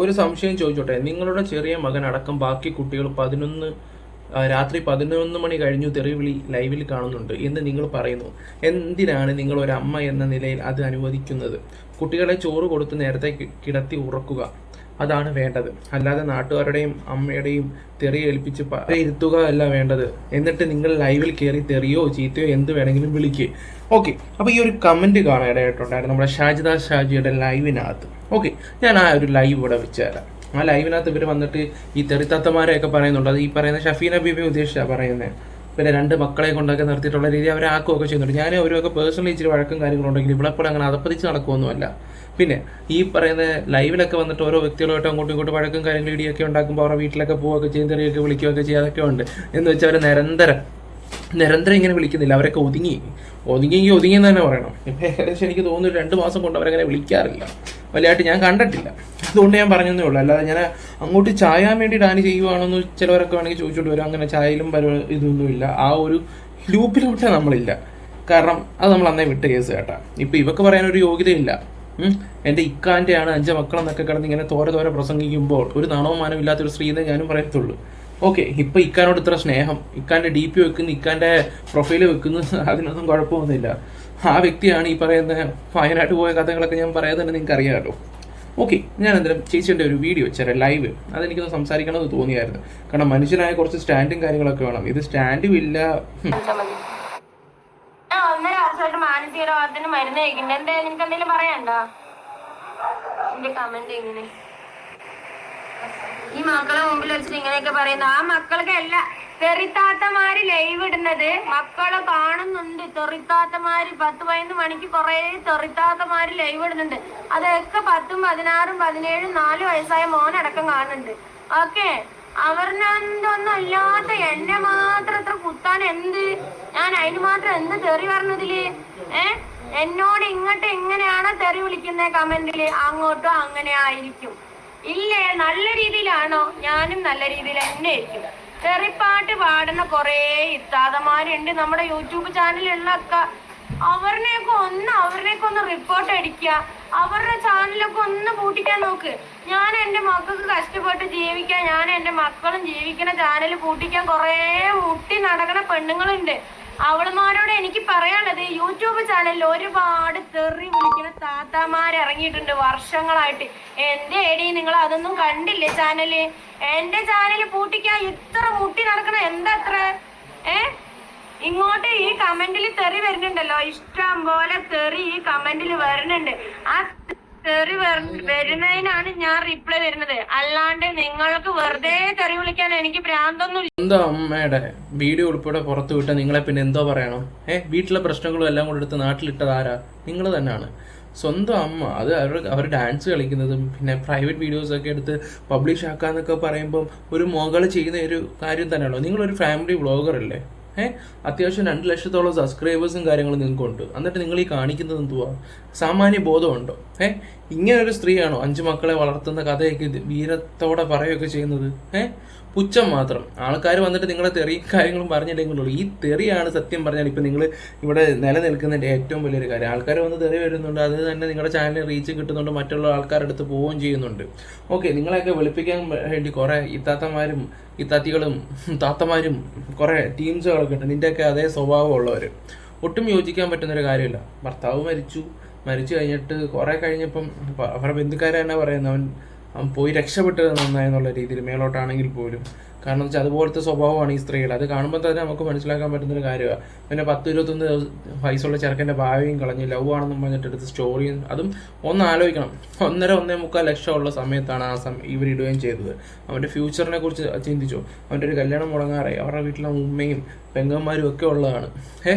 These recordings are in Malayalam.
ഒരു സംശയം ചോദിച്ചോട്ടെ, നിങ്ങളുടെ ചെറിയ മകനടക്കം ബാക്കി കുട്ടികൾ രാത്രി 11 മണി കഴിഞ്ഞു തെറിവിളി ലൈവിൽ കാണുന്നുണ്ട് എന്ന് നിങ്ങൾ പറയുന്നു. എന്തിനാണ് നിങ്ങൾ ഒരു അമ്മ എന്ന നിലയിൽ അത് അനുവദിക്കുന്നത്? കുട്ടികളെ ചോറ് കൊടുത്ത് നേരത്തെ കിടത്തി ഉറക്കുക, അതാണ് വേണ്ടത്. അല്ലാതെ നാട്ടുകാരുടെയും അമ്മയുടെയും തെറി ഏൽപ്പിച്ച് ഇരുത്തുക അല്ല വേണ്ടത്. എന്നിട്ട് നിങ്ങൾ ലൈവിൽ കയറി തെറിയോ ചീത്തയോ എന്ത് വേണമെങ്കിലും വിളിക്കുക. ഓക്കെ, അപ്പോൾ ഈ ഒരു കമൻറ്റ് കാണാൻ ഇടയായിട്ടുണ്ടായിരുന്നു നമ്മുടെ ഷാജിയുടെ ലൈവിനകത്ത്. ഓക്കെ, ഞാൻ ആ ഒരു ലൈവ് ഇവിടെ വെച്ച് തരാം. ആ ലൈവിനകത്ത് ഇവർ വന്നിട്ട് ഈ തെറിത്താത്തമാരെയൊക്കെ പറയുന്നുണ്ട്. അത് ഈ പറയുന്ന ഷഫീന ബീബി ഉദ്ദേശിച്ചാണ് പറയുന്നത്. പിന്നെ 2 മക്കളെ കൊണ്ടൊക്കെ നിർത്തിയിട്ടുള്ള രീതി അവരെ ആക്കുകയൊക്കെ ചെയ്യുന്നുണ്ട്. ഞാൻ അവരൊക്കെ പേഴ്സണലി ഇച്ചിരി വഴക്കും കാര്യങ്ങളുണ്ടെങ്കിൽ ഇവിടെപ്പോഴും അങ്ങനെ അതപ്പതിച്ച് നടക്കുമൊന്നുമല്ല. പിന്നെ ഈ പറയുന്ന ലൈവിലൊക്കെ വന്നിട്ട് ഓരോ വ്യക്തികളായിട്ട് അങ്ങോട്ടും ഇങ്ങോട്ടും വഴക്കും കാര്യങ്ങളും ഇടിയൊക്കെ ഉണ്ടാക്കുമ്പോൾ അവരുടെ വീട്ടിലൊക്കെ പോവുകയൊക്കെ ചെയ്യും, തെറിയൊക്കെ വിളിക്കുകയൊക്കെ ചെയ്യുക, അതൊക്കെ ഉണ്ട്. എന്ന് വെച്ചാൽ അവർ നിരന്തരം ഇങ്ങനെ വിളിക്കുന്നില്ല. അവരൊക്കെ ഒതുങ്ങിയെന്ന് തന്നെ പറയണം. ഇപ്പം ഏകദേശം എനിക്ക് തോന്നുന്നു 2 മാസം കൊണ്ട് അവരങ്ങനെ വിളിക്കാറില്ല, വലിയതായിട്ട് ഞാൻ കണ്ടിട്ടില്ല. അതുകൊണ്ട് ഞാൻ പറഞ്ഞതേ ഉള്ളൂ. അല്ലാതെ ഞാൻ അങ്ങോട്ട് ചായാൻ വേണ്ടി ഡാനി ചെയ്യുവാണെന്ന് ചിലവരൊക്കെ വേണമെങ്കിൽ ചോദിച്ചുകൊണ്ട് വരും. അങ്ങനെ ചായയിലും ഇതൊന്നുമില്ല. ആ ഒരു ലൂപ്പിലോട്ട് നമ്മളില്ല. കാരണം അത് നമ്മൾ അന്നേ വിട്ട കേസ് കേട്ടാ. ഇപ്പം ഇവക്ക് പറയാനൊരു യോഗ്യതയില്ല. എൻ്റെ ഇക്കാൻ്റെയാണ് 5 മക്കളെന്നൊക്കെ കിടന്ന് ഇങ്ങനെ തോരെ പ്രസംഗിക്കുമ്പോൾ ഒരു നാണവും മാനവും ഇല്ലാത്തൊരു സ്ത്രീയെന്നേ ഞാനും പറയത്തുള്ളൂ. ഓക്കെ, ഇപ്പം ഇക്കാനോട് ഇത്ര സ്നേഹം, ഇക്കാൻ്റെ DP വെക്കുന്നു, ഇക്കാൻ്റെ പ്രൊഫൈല് വെക്കുന്നു, അതിനൊന്നും കുഴപ്പമൊന്നുമില്ല. ആ വ്യക്തിയാണ് ഈ പറയുന്ന വയനാട്ട് പോയ കഥകളൊക്കെ ഞാൻ പറയാതെ തന്നെ നിങ്ങൾക്ക് അറിയാമല്ലോ. ഓക്കെ, ഞാൻ എന്തായാലും ചേച്ചിയുടെ ഒരു വീഡിയോ വെച്ചേരാം ലൈവ്. അതെനിക്കൊന്ന് സംസാരിക്കണമെന്ന് തോന്നിയായിരുന്നു. കാരണം മനുഷ്യനായ കുറച്ച് സ്റ്റാൻഡും കാര്യങ്ങളൊക്കെ വേണം. ഇത് സ്റ്റാൻഡും ഇല്ല. 1.5 വർഷമായിട്ട് മാനസിക രോഗത്തിന് മരുന്ന് കഴിക്കുന്നുണ്ട്. എന്താ നിനക്ക് എന്തെങ്കിലും പറയാനുണ്ടോ? എന്റെ കമന്റ് ഇങ്ങനെ ഈ മക്കളെ മുമ്പിൽ വെച്ചിട്ട് ഇങ്ങനെയൊക്കെ പറയുന്നു. ആ മക്കൾക്കല്ല തെറിത്താത്തമാര് ലൈവ് ഇടുന്നത് മക്കള് കാണുന്നുണ്ട്. തെറിത്താത്തമാര് 10-11 മണിക്ക് കുറെ തെറിത്താത്തമാര് ലൈവ് ഇടുന്നുണ്ട്. അതൊക്കെ 10, 16, 17, 4 വയസ്സായ മോനടക്കം കാണുന്നുണ്ട്. ഓക്കെ, അവരിനൊന്നും അല്ലാത്ത എന്നെ മാത്രം എത്ര കുത്താൻ എന്ത്? ഞാൻ അതിന് മാത്രം എന്ത് തെറി പറഞ്ഞതില്? എന്നോട് ഇങ്ങോട്ട് എങ്ങനെയാണോ തെറി വിളിക്കുന്നത് കമന്റില്, അങ്ങോട്ടും അങ്ങനെ ആയിരിക്കും. ഇല്ലേ, നല്ല രീതിയിലാണോ? ഞാനും നല്ല രീതിയിൽ തന്നെ ആയിരിക്കും. തെറിപ്പാട്ട് പാടുന്ന കുറേ ഇത്താതമാരുണ്ട് നമ്മുടെ യൂട്യൂബ് ചാനലിലൊക്കെ. അവരിനെയൊക്കെ ഒന്ന് റിപ്പോർട്ട് അടിക്കുക. അവരുടെ ചാനലൊക്കെ ഒന്ന് പൂട്ടിക്കാൻ നോക്ക്. ഞാൻ എൻ്റെ മക്കൾക്ക് കഷ്ടപ്പെട്ട് ജീവിക്കാൻ, ഞാൻ എൻ്റെ മക്കളും ജീവിക്കുന്ന ചാനൽ പൂട്ടിക്കാൻ കുറേ മുട്ടി നടക്കുന്ന പെണ്ണുങ്ങളുണ്ട്. അവളുമാരോട് എനിക്ക് പറയാനുള്ളത്, യൂട്യൂബ് ചാനലിൽ ഒരുപാട് തെറി വിളിക്കുന്ന താത്താമാരിറങ്ങിയിട്ടുണ്ട് വർഷങ്ങളായിട്ട്. എന്റെ ഏടി നിങ്ങൾ അതൊന്നും കണ്ടില്ലേ ചാനല്? എന്റെ ചാനല് പൂട്ടിക്കാൻ ഇത്ര മുട്ടി നടക്കണ എന്താ അത്ര? ഇങ്ങോട്ട് ഈ കമന്റിൽ തെറി വരുന്നുണ്ടല്ലോ, ഇഷ്ടം പോലെ തെറി ഈ കമന്റിൽ വരുന്നുണ്ട്. ആ തെറി വരുന്നതിനാണ് ഞാൻ റിപ്ലൈ വരുന്നത്. അല്ലാണ്ട് നിങ്ങൾക്ക് വെറുതെ തെറി വിളിക്കാൻ എനിക്ക് ഭ്രാന്തൊന്നും. എന്തോ അമ്മയുടെ വീഡിയോ ഉൾപ്പെടെ പുറത്തു വിട്ട നിങ്ങളെ പിന്നെ എന്തോ പറയണം? വീട്ടിലെ പ്രശ്നങ്ങളും എല്ലാം കൂടെ എടുത്ത് നാട്ടിലിട്ടത് ആരാ? നിങ്ങൾ തന്നെയാണ്. സ്വന്തം അമ്മ അത് അവർ ഡാൻസ് കളിക്കുന്നതും പിന്നെ പ്രൈവറ്റ് വീഡിയോസൊക്കെ എടുത്ത് പബ്ലിഷ് ആക്കാന്നൊക്കെ പറയുമ്പം ഒരു മകള് ചെയ്യുന്ന ഒരു കാര്യം തന്നെയാണോ? നിങ്ങളൊരു ഫാമിലി വ്ളോഗർ അല്ലേ? അത്യാവശ്യം 2 ലക്ഷത്തോളം സബ്സ്ക്രൈബേഴ്സും കാര്യങ്ങളും നിങ്ങൾക്കുണ്ട്. എന്നിട്ട് നിങ്ങൾ ഈ കാണിക്കുന്നത് എന്തുവാ? സാമാന്യ ബോധമുണ്ടോ? ഇങ്ങനൊരു സ്ത്രീയാണോ 5 മക്കളെ വളർത്തുന്ന കഥയൊക്കെ വീരത്തോടെ പറയുകയൊക്കെ ചെയ്യുന്നത്? പുച്ഛം മാത്രം. ആൾക്കാർ വന്നിട്ട് നിങ്ങളെ തെറിയും കാര്യങ്ങളും പറഞ്ഞില്ലെങ്കിലുള്ളൂ. ഈ തെറിയാണ് സത്യം പറഞ്ഞാൽ ഇപ്പം നിങ്ങൾ ഇവിടെ നിലനിൽക്കുന്നതിൻ്റെ ഏറ്റവും വലിയൊരു കാര്യം. ആൾക്കാർ വന്ന് തെറി വരുന്നുണ്ട്, അത് തന്നെ നിങ്ങളുടെ ചാനലിൽ റീച്ച് കിട്ടുന്നുണ്ട്, മറ്റുള്ള ആൾക്കാരുടെ അടുത്ത് പോവുകയും ചെയ്യുന്നുണ്ട്. ഓക്കെ, നിങ്ങളെയൊക്കെ വെളുപ്പിക്കാൻ വേണ്ടി കുറേ ഇത്താത്തമാരും ഇത്താത്തികളും താത്തമാരും കുറേ ടീംസുകളൊക്കെ ഉണ്ട്. നിൻ്റെയൊക്കെ അതേ സ്വഭാവമുള്ളവർ. ഒട്ടും യോജിക്കാൻ പറ്റുന്നൊരു കാര്യമില്ല. ഭർത്താവ് മരിച്ചു കഴിഞ്ഞിട്ട് കുറേ കഴിഞ്ഞപ്പം അവരുടെ ബന്ധുക്കാരെ തന്നെ പറയുന്നത് അവൻ പോയി രക്ഷപ്പെട്ടത് നന്നായെന്നുള്ള രീതിയിൽ മേലോട്ടാണെങ്കിൽ പോലും. കാരണം എന്ന് വെച്ചാൽ അതുപോലത്തെ സ്വഭാവമാണ് ഈ സ്ത്രീകൾ. അത് കാണുമ്പോൾ തന്നെ നമുക്ക് മനസ്സിലാക്കാൻ പറ്റുന്നൊരു കാര്യമാണ്. പിന്നെ 10-21 വയസ്സുള്ള ചെറുക്കൻ്റെ ഭാവിയും കളഞ്ഞ് ലവ് ആണെന്ന് പറഞ്ഞിട്ട് എടുത്ത് സ്റ്റോറിയും അതും ഒന്ന് ആലോചിക്കണം. 1.5-1.25 ലക്ഷമുള്ള സമയത്താണ് ഇവരിടുകയും ചെയ്തത്. അവൻ്റെ ഫ്യൂച്ചറിനെ കുറിച്ച് ചിന്തിച്ചോ? അവൻ്റെ ഒരു കല്യാണം മുടങ്ങാറായി, അവരുടെ വീട്ടിലെ ഉമ്മയും പെങ്ങന്മാരും ഒക്കെ ഉള്ളതാണ്.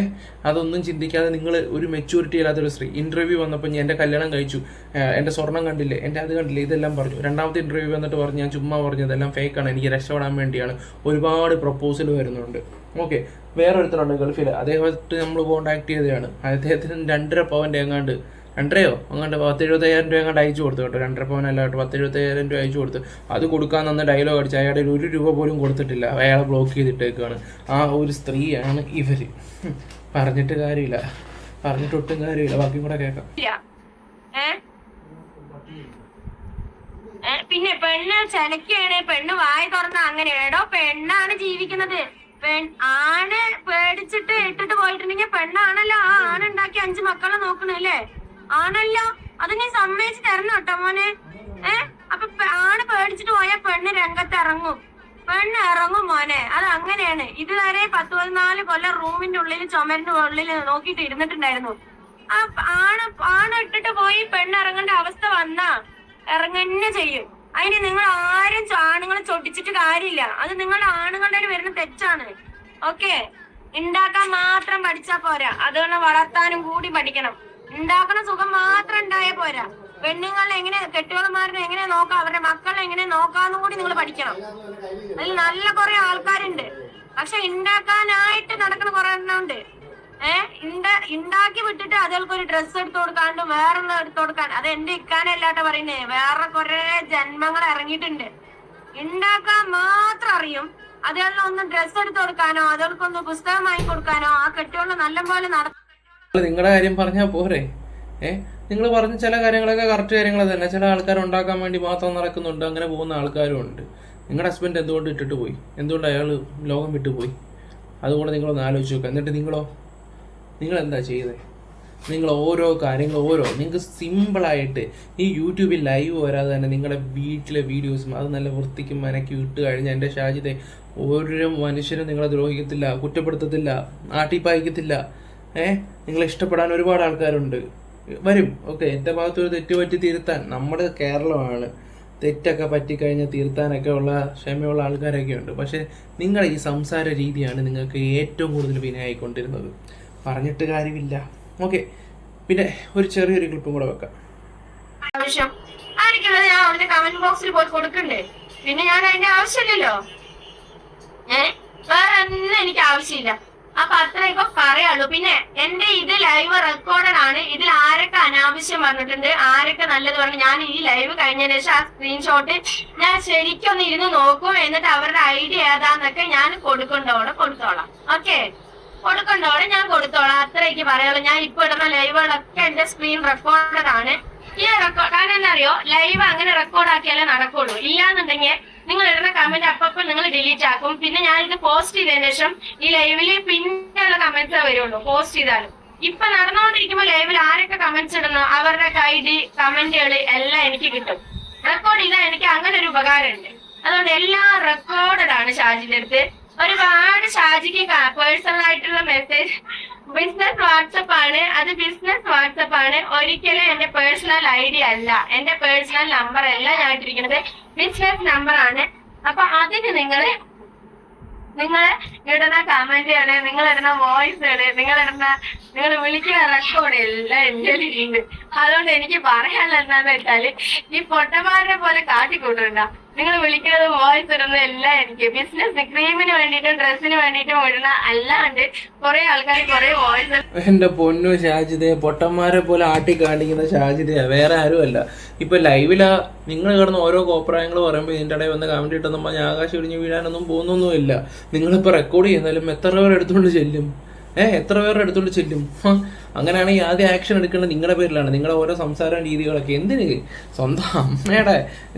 അതൊന്നും ചിന്തിക്കാതെ നിങ്ങൾ ഒരു മെച്യൂരിറ്റി ഇല്ലാത്തൊരു സ്ത്രീ. ഇൻ്റർവ്യൂ വന്നപ്പോൾ ഞാൻ എൻ്റെ കല്യാണം കഴിച്ചു, എൻ്റെ സ്വർണം കണ്ടില്ലേ, എൻ്റെ അത് കണ്ടില്ലേ, ഇതെല്ലാം പറഞ്ഞു. രണ്ടാമത്തെ ഇൻ്റർവ്യൂ വന്നിട്ട് പറഞ്ഞു ഞാൻ ചുമ്മാ പറഞ്ഞതെല്ലാം ഫേക്കാണ്, എനിക്ക് രക്ഷപ്പെടാൻ വേണ്ടിയാണ്. ഒരുപാട് പ്രപ്പോസൽ വരുന്നുണ്ട്. ഓക്കെ, വേറൊരുത്തരുണ്ട് ഗൾഫിൽ, അദ്ദേഹത്തെ നമ്മൾ കോൺടാക്ട് ചെയ്തതാണ്. അദ്ദേഹത്തിന് 2.5 പവൻ്റെ എങ്ങാണ്ട് 2.5 അങ്ങാണ്ട് 10-75,000 രൂപ എങ്ങാണ്ട് അയച്ചു കൊടുത്തു കേട്ടോ. 2.5 പവനല്ല കേട്ടോ, 10-75,000 രൂപ അയച്ചു കൊടുത്ത്. അത് കൊടുക്കാൻ തന്ന ഡയലോഗ് അടിച്ച് അയാളുടെ 1 രൂപ പോലും കൊടുത്തിട്ടില്ല. അയാളെ ബ്ലോക്ക് ചെയ്തിട്ടേക്കാണ്. ആ ഒരു സ്ത്രീയാണ് ഇവർ. പറഞ്ഞിട്ട് കാര്യമില്ല, പറഞ്ഞിട്ടൊട്ടും കാര്യമില്ല. ബാക്കി കൂടെ കേൾക്കാം. പിന്നെ പെണ്ണ് ചെലക്കാണ്, പെണ്ണ് വായ തുറന്ന അങ്ങനെ. എടോ പെണ്ണാണ് ജീവിക്കുന്നത്. ആണ് പേടിച്ചിട്ട് ഇട്ടിട്ട് പോയിട്ടുണ്ടെങ്കിൽ പെണ്ണാണല്ലോ ആ ആണുണ്ടാക്കി 5 മക്കളെ നോക്കണല്ലേ, ആണല്ലോ. അത് നീ സമ്മതിച്ച് തരണം കേട്ടോ മോനെ. അപ്പൊ ആണ് പേടിച്ചിട്ട് പോയാ പെണ്ണ് രംഗത്ത് ഇറങ്ങും, പെണ്ണ് ഇറങ്ങും മോനെ. അത് അങ്ങനെയാണ്. ഇതുവരെ 14 കൊല്ലം റൂമിന്റെ ഉള്ളിൽ ചുമരിന്റെ ഉള്ളിൽ നോക്കിയിട്ട് ഇരുന്നിട്ടുണ്ടായിരുന്നു. ആ ആണ് ഇട്ടിട്ട് പോയി പെണ്ണ് ഇറങ്ങേണ്ട അവസ്ഥ വന്നാ ഇറങ്ങന്നെ ചെയ്യും. അതിന് നിങ്ങൾ ആരും ആണുങ്ങളെ ചൊട്ടിച്ചിട്ട് കാര്യമില്ല. അത് നിങ്ങളുടെ ആണുങ്ങളുടെ വരുന്ന തെറ്റാണ്. ഓക്കെ, ഉണ്ടാക്കാൻ മാത്രം പഠിച്ചാ പോരാ, അതുകൊണ്ട് വളർത്താനും കൂടി പഠിക്കണം. ഉണ്ടാക്കുന്ന സുഖം മാത്രം ഉണ്ടായാൽ പോരാ. പെണ്ണുങ്ങളെ എങ്ങനെ, കെട്ടുകളന്മാരെ എങ്ങനെ നോക്കാം, അവരുടെ മക്കളെ എങ്ങനെ നോക്കാന്നും കൂടി നിങ്ങൾ പഠിക്കണം. അതിൽ നല്ല കുറെ ആൾക്കാരുണ്ട്, പക്ഷെ ഉണ്ടാക്കാനായിട്ട് നടക്കുന്ന കുറെ എണ്ണമുണ്ട്. ഉണ്ടാക്കി വിട്ടിട്ട് അതുകൾക്ക് ഒരു ഡ്രസ്സ് എടുത്തു കൊടുക്കാണ്ട് വേറൊന്നും എടുത്തു കൊടുക്കാൻ. അത് എന്റെ ഇക്കാനല്ലാട്ടോ പറയുന്നേ, വേറെ കുറെ ജന്മങ്ങൾ ഇറങ്ങിയിട്ടുണ്ട്. ഉണ്ടാക്കാൻ മാത്രം അറിയും, അതുകളിൽ ഒന്ന് ഡ്രസ്സ് എടുത്തു കൊടുക്കാനോ അതുകൾക്കൊന്ന് പുസ്തകം വാങ്ങി കൊടുക്കാനോ ആ കെട്ടുകൊണ്ട് നല്ലപോലെ നിങ്ങളുടെ കാര്യം പറഞ്ഞാൽ പോരെ. നിങ്ങൾ പറഞ്ഞ ചില കാര്യങ്ങളൊക്കെ കറക്റ്റ് കാര്യങ്ങൾ തന്നെ. ചില ആൾക്കാർ ഉണ്ടാക്കാൻ വേണ്ടി മാത്രം നടക്കുന്നുണ്ട്, അങ്ങനെ പോകുന്ന ആൾക്കാരും ഉണ്ട്. നിങ്ങളുടെ ഹസ്ബൻഡ് എന്തുകൊണ്ട് ഇട്ടിട്ട് പോയി, എന്തുകൊണ്ട് അയാൾ ലോകം വിട്ടുപോയി, അതുകൊണ്ട് നിങ്ങളൊന്ന് ആലോചിച്ച് നോക്കുക. എന്നിട്ട് നിങ്ങൾ എന്താ ചെയ്തത്? നിങ്ങൾ ഓരോ കാര്യങ്ങൾ നിങ്ങൾക്ക് സിമ്പിളായിട്ട് ഈ യൂട്യൂബിൽ ലൈവ് വരാതെ തന്നെ നിങ്ങളുടെ വീട്ടിലെ വീഡിയോസും അത് നല്ല വൃത്തിക്കും മനക്കി ഇട്ട് കഴിഞ്ഞാൽ എൻ്റെ ഷാജിദെ ഓരോ മനുഷ്യരും നിങ്ങളെ ദ്രോഹിക്കത്തില്ല, കുറ്റപ്പെടുത്തത്തില്ല, ആട്ടിപ്പായിക്കത്തില്ല. നിങ്ങളെ ഇഷ്ടപ്പെടാൻ ഒരുപാട് ആൾക്കാരുണ്ട്, വരും. ഓക്കെ, എൻ്റെ ഭാഗത്തൊരു തെറ്റ് പറ്റി തിരുത്താൻ, നമ്മുടെ കേരളമാണ്, തെറ്റൊക്കെ പറ്റിക്കഴിഞ്ഞാൽ തിരുത്താനൊക്കെ ഉള്ള ക്ഷമയുള്ള ആൾക്കാരൊക്കെ ഉണ്ട്. പക്ഷേ നിങ്ങളുടെ ഈ സംസാര രീതിയാണ് നിങ്ങൾക്ക് ഏറ്റവും കൂടുതൽ വിനയായിക്കൊണ്ടിരുന്നത്. പറഞ്ഞിട്ട് കാര്യമില്ല. ഓക്കെ, പിന്നെ ഒരു ചെറിയൊരു ക്ലിപ്പും കൂടെ വെക്കാം. ആവശ്യം ആയിരിക്കുന്നത് ഞാൻ അവന്റെ കമന്റ് ബോക്സിൽ പോയി കൊടുക്കണ്ടേ? പിന്നെ ഞാൻ അതിന്റെ ആവശ്യമില്ലല്ലോ. വേറെ ഒന്നും എനിക്ക് ആവശ്യമില്ല. അപ്പൊ അത്രയൊക്കെ പറയുള്ളൂ. പിന്നെ എന്റെ ഇത് ലൈവ് റെക്കോർഡഡ് ആണ്. ഇതിൽ ആരൊക്കെ അനാവശ്യം പറഞ്ഞിട്ടുണ്ട്, ആരൊക്കെ നല്ലത് പറഞ്ഞു, ഞാൻ ഈ ലൈവ് കഴിഞ്ഞതിന് ശേഷം ആ സ്ക്രീൻഷോട്ട് ഞാൻ ശരിക്കും ഒന്ന് ഇരുന്ന് നോക്കും. എന്നിട്ട് അവരുടെ ഐഡിയ ഏതാന്നൊക്കെ ഞാൻ കൊടുത്തോളാം. ഓക്കെ, കൊടുക്കണ്ടോടെ ഞാൻ കൊടുത്തോളാം. അത്രയ്ക്ക് പറയുള്ളൂ. ഞാൻ ഇപ്പൊ ഇടുന്ന ലൈവുകളൊക്കെ എന്റെ സ്ക്രീൻ റെക്കോർഡഡ് ആണ്. ഈ റെക്കോർഡ് കാരണം എന്താ അറിയോ, ലൈവ് അങ്ങനെ റെക്കോർഡ് ആക്കിയാലേ നടക്കുള്ളൂ. ഇല്ലാന്നുണ്ടെങ്കിൽ നിങ്ങൾ ഇടുന്ന കമന്റ് അപ്പം നിങ്ങൾ ഡിലീറ്റ് ആക്കും. പിന്നെ ഞാൻ ഇത് പോസ്റ്റ് ചെയ്തതിനു ശേഷം ഈ ലൈവില് പിന്നെയുള്ള കമന്റ്സേ വരുള്ളൂ പോസ്റ്റ് ചെയ്താലും. ഇപ്പൊ നടന്നുകൊണ്ടിരിക്കുമ്പോ ലൈവിൽ ആരൊക്കെ കമന്റ്സ് ഇടുന്നു അവരുടെ ഐഡി കമന്റുകൾ എല്ലാം എനിക്ക് കിട്ടും. റെക്കോർഡ് ചെയ്താൽ എനിക്ക് അങ്ങനെ ഒരു ഉപകാരമുണ്ട്. അതുകൊണ്ട് എല്ലാം റെക്കോർഡഡ് ആണ് ഷാജിന്റെ അടുത്ത്. ഒരുപാട് ഷാജിക്ക് പേഴ്സണൽ ആയിട്ടുള്ള മെസ്സേജ് ബിസിനസ് വാട്സപ്പ് ആണ്. അത് ബിസിനസ് വാട്സപ്പ് ആണ്, ഒരിക്കലും എന്റെ പേഴ്സണൽ ഐഡി അല്ല. എന്റെ പേഴ്സണൽ നമ്പർ അല്ല ഞാൻ ഇട്ടിരിക്കുന്നത്, ബിസിനസ് നമ്പർ ആണ്. അപ്പൊ അതിന് നിങ്ങൾ ഇടുന്ന കമന്റ് ആണ്, നിങ്ങൾ ഇടുന്ന വോയിസ് ആണ്, നിങ്ങൾ വിളിക്കുന്ന റെക്കോർഡ് എല്ലാം എന്റെ ഉണ്ട്. അതുകൊണ്ട് എനിക്ക് പറയാനുള്ള എന്താന്ന് വെച്ചാല്, ഈ പൊട്ടന്മാരെ പോലെ കാട്ടിക്കൂട്ടണ്ട. നിങ്ങൾ വിളിക്കുന്നത് വോയിസ് ഇടുന്നത് എല്ലാം എനിക്ക് ബിസിനസ് ക്രീമിന് വേണ്ടിയിട്ടും ഡ്രസ്സിന് വേണ്ടിയിട്ടും ഇടുന്ന അല്ലാണ്ട് കുറെ ആൾക്കാർ കുറെ വോയിസ്. എന്റെ പൊന്നു ഷാജിദയെ, പൊട്ടന്മാരെ പോലെ ആട്ടി കാണിക്കുന്ന ഷാജിദയാ, വേറെ ആരും അല്ല. ഇപ്പൊ ലൈവിലാ നിങ്ങൾ കിടന്ന് ഓരോ കോപ്രായങ്ങൾ പറയുമ്പോൾ ഇതിൻ്റെ ഇടയിൽ വന്ന് കമന്റ് ഇട്ടെന്നുമ്പോൾ ഞാൻ ആകാശം ഇടിഞ്ഞ് വീഴാനൊന്നും പോകുന്നൊന്നുമില്ല. നിങ്ങളിപ്പോൾ റെക്കോർഡ് ചെയ്യുന്നാലും എത്ര പേർ എടുത്തുകൊണ്ട് ചെല്ലും? എത്ര പേരുടെ എടുത്തുകൊണ്ട് ചെല്ലും? അങ്ങനെയാണെങ്കിൽ ആദ്യം ആക്ഷൻ എടുക്കേണ്ടത് നിങ്ങളുടെ പേരിലാണ്. നിങ്ങളുടെ ഓരോ സംസാര രീതികളൊക്കെ എന്തിന്? സ്വന്തം അമ്മയുടെ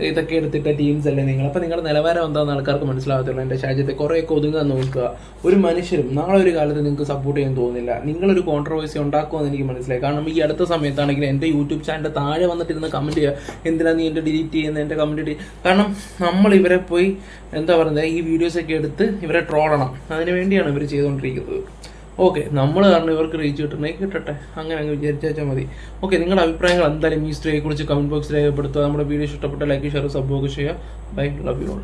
ഇതൊക്കെ എടുത്തിട്ട ടീംസ് അല്ലേ നിങ്ങൾ? അപ്പം നിങ്ങളുടെ നിലവാരം എന്താണെന്ന് ആൾക്കാർക്ക് മനസ്സിലാകത്തുള്ളൂ. എൻ്റെ രാജ്യത്തെ കുറേയൊക്കെ ഒതുങ്ങാൻ നോക്കുക. ഒരു മനുഷ്യരും നാളെ ഒരു കാലത്ത് നിങ്ങൾക്ക് സപ്പോർട്ട് ചെയ്യാൻ തോന്നുന്നില്ല. നിങ്ങളൊരു കോൺട്രവേഴ്സി ഉണ്ടാക്കുമെന്ന് എനിക്ക് മനസ്സിലായി. കാരണം ഈ അടുത്ത സമയത്താണെങ്കിൽ എൻ്റെ യൂട്യൂബ് ചാനലിൻ്റെ താഴെ വന്നിട്ടിരുന്ന് കമൻറ്റ് ചെയ്യുക, എന്തിനാണ് നീ എൻ്റെ ഡിലീറ്റ് ചെയ്യുന്നത്, എൻ്റെ കമൻറ്റ് കാരണം നമ്മൾ ഇവരെ പോയി എന്താ പറയുന്നത്, ഈ വീഡിയോസൊക്കെ എടുത്ത് ഇവരെ ട്രോളണം. അതിന് വേണ്ടിയാണ് ഇവർ ചെയ്തുകൊണ്ടിരിക്കുന്നത്. ഓക്കെ, നമ്മൾ കാരണം ഇവർക്ക് റീച്ച് കിട്ടണമെങ്കിൽ കിട്ടട്ടെ, അങ്ങനെ അങ്ങ് വിചാരിച്ചാൽ മതി. ഓക്കെ, നിങ്ങളുടെ അഭിപ്രായങ്ങൾ എന്തായാലും ഈ സ്ത്രീയെക്കുറിച്ച് കമൻറ്റ് ബോക്സിൽ രേഖപ്പെടുത്തുക. നമ്മുടെ വീഡിയോ ഇഷ്ടപ്പെട്ട ലൈക്ക്, ഷെയർ, സബ്സ്ക്രൈബ് ചെയ്യുക. Bye, love you all.